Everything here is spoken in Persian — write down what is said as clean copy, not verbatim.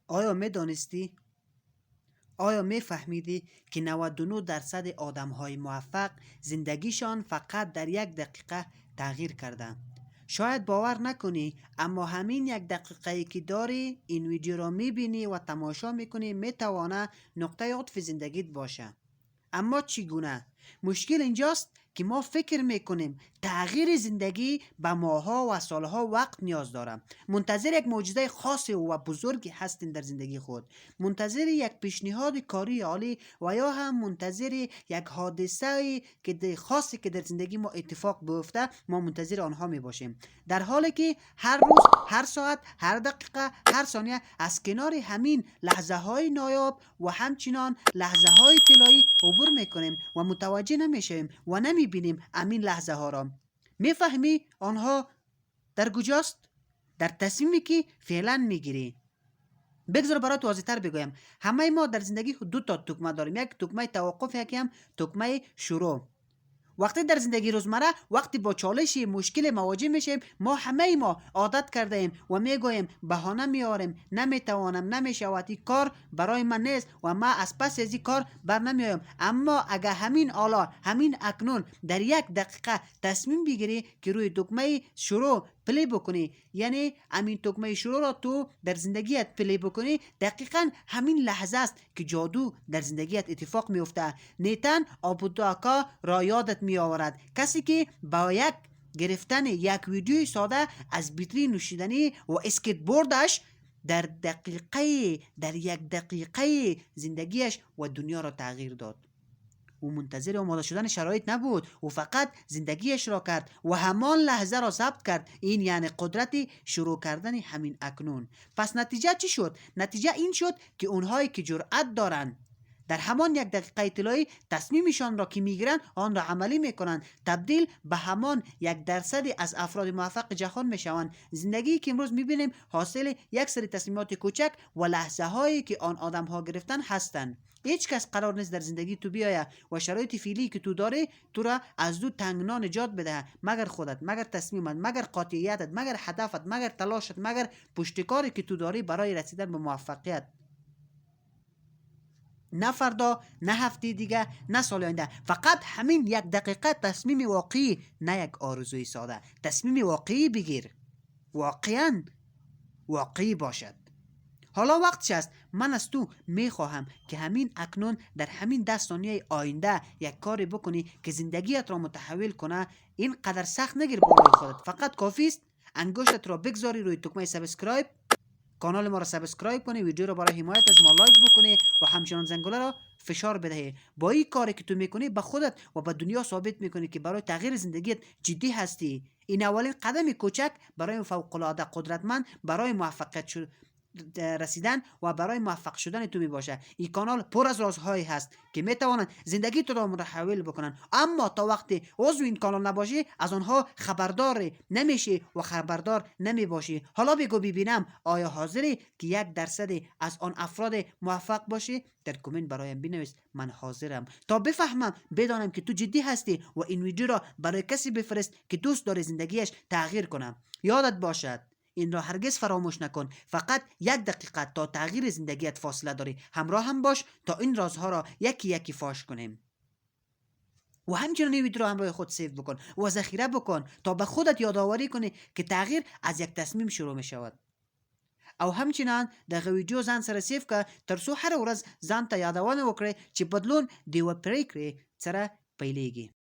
آیا می دانستی؟ آیا می فهمیدی که 99% آدم های موفق زندگیشان فقط در 1 دقیقه تغییر کرده؟ شاید باور نکنی، اما همین 1 دقیقه که داری این ویدیو را می بینی و تماشا می کنی می تواند نقطه عطف زندگیت باشه. اما چگونه؟ مشکل اینجاست که ما فکر میکنیم تغییر زندگی به ماها و سالها وقت نیاز داره. منتظر یک معجزه خاص و بزرگی هستیم در زندگی خود. منتظر یک پیشنهاد کاری عالی و یا هم منتظر یک حادثه خاصی که در زندگی ما اتفاق بیفته ما منتظر آنها می باشیم، در حالی که هر روز، هر ساعت، هر دقیقه، هر ثانیه از کنار همین لحظه های نایاب و همچنان لحظه های طلایی عبور میکنیم و متوجه نمیشیم و نمیبینیم امین لحظه ها را. میفهمی آنها در کجاست؟ در تصمیمی که فعلا میگیری. بگذار برات واضح‌تر بگویم. همه ما در زندگی 2 دکمه داریم، یک دکمه توقف، یکی هم دکمه شروع. وقتی در زندگی روزمره وقتی با چالش مشکل مواجه میشیم همه ما عادت کرده ایم و میگوییم، بهانه میاریم، نمیتوانم، نمیشود، این کار برای من نیست و ما از پس از این کار بر نمیایم. اما اگر همین حالا، همین اکنون در 1 دقیقه تصمیم بگیری که روی دکمه شروع پلی بکنی، یعنی همین دکمه شروع را تو در زندگیت پلی بکنی، دقیقا همین لحظه است که جادو در زندگیت اتفاق میفته. نیتن آبوداکا را یادت می آورد، کسی که با گرفتن یک ویدیوی ساده از بیتری نوشیدنی و اسکیت بوردش در 1 دقیقه زندگیش و دنیا را تغییر داد. او منتظر آماده شدن شرایط نبود، او فقط زندگیش را کرد و همان لحظه را ثبت کرد. این یعنی قدرت شروع کردن همین اکنون. پس نتیجه چی شد؟ نتیجه این شد که اونهایی که جرأت دارن در همان 1 دقیقه طلایی تصمیمشان را که میگیرن آن را عملی میکنن، تبدیل به همان 1% از افراد موفق جهان میشوند. زندگی که امروز میبینیم حاصل یک سری تصمیمات کوچک و لحظه هایی که آن آدم ها گرفتن هستند. هیچ کس قرار نیست در زندگی تو بیایه و شرایط فعلی که تو داری تو را از دو تنگنا نجات بده، مگر خودت، مگر تصمیمت، مگر قاطعیتت، مگر هدفت، مگر تلاشت، مگر پشتکاری که تو داری برای رسیدن به موفقیت. نه فردا، نه هفته دیگه، نه سال آینده، فقط همین 1 دقیقه تصمیم واقعی، نه یک آرزوی ساده. تصمیم واقعی بگیر، واقعا واقعی باشد. حالا وقتش است. من از تو میخواهم که همین اکنون در همین 10 ثانیه آینده یک کاری بکنی که زندگیت را متحول کنه. اینقدر سخت نگیر بالای خودت، فقط کافی است انگشتت را بگذاری روی دکمه سابسکرایب، کانال ما را سابسکرایب کنی، ویدیو را برای حمایت از ما لایک بکنی و همچنان زنگوله را فشار بدهی. با این کاری که تو میکنی به خودت و به دنیا ثابت میکنی که برای تغییر زندگیت جدی هستی. این اولین قدم کوچک برای فوق العاده قدرتمند برای موفقیت رسیدن و برای موفق شدن تو می باشه. این کانال پر از رازهایی هست که می توانند زندگی تو را متحول بکنن، اما تا وقتی عضو این کانال نباشی از آنها خبردار نمیشی و خبردار نمی باشی. حالا بگو ببینم آیا حاضری که 1% از آن افراد موفق باشی؟ در کامنت برایم بنویس من حاضرم، تا بفهمم، بدانم که تو جدی هستی و این ویدیو را برای کسی بفرست که دوست داره زندگیش تغییر کنه. یادت باشد این را هرگز فراموش نکن. فقط 1 دقیقه تا تغییر زندگیت فاصله داری. همراه هم باش تا این رازها را یکی یکی فاش کنیم. و همچنین این ویدیو را همراه خود سیو بکن و ذخیره بکن تا به خودت یادآوری کنی که تغییر از یک تصمیم شروع می شود. او همچنان دغه ویدیو ځان سره سیو که تر څو هر ورځ ځان ته یادونه وکړي چې بدلون د یوه پریکړې سره پیلیږي.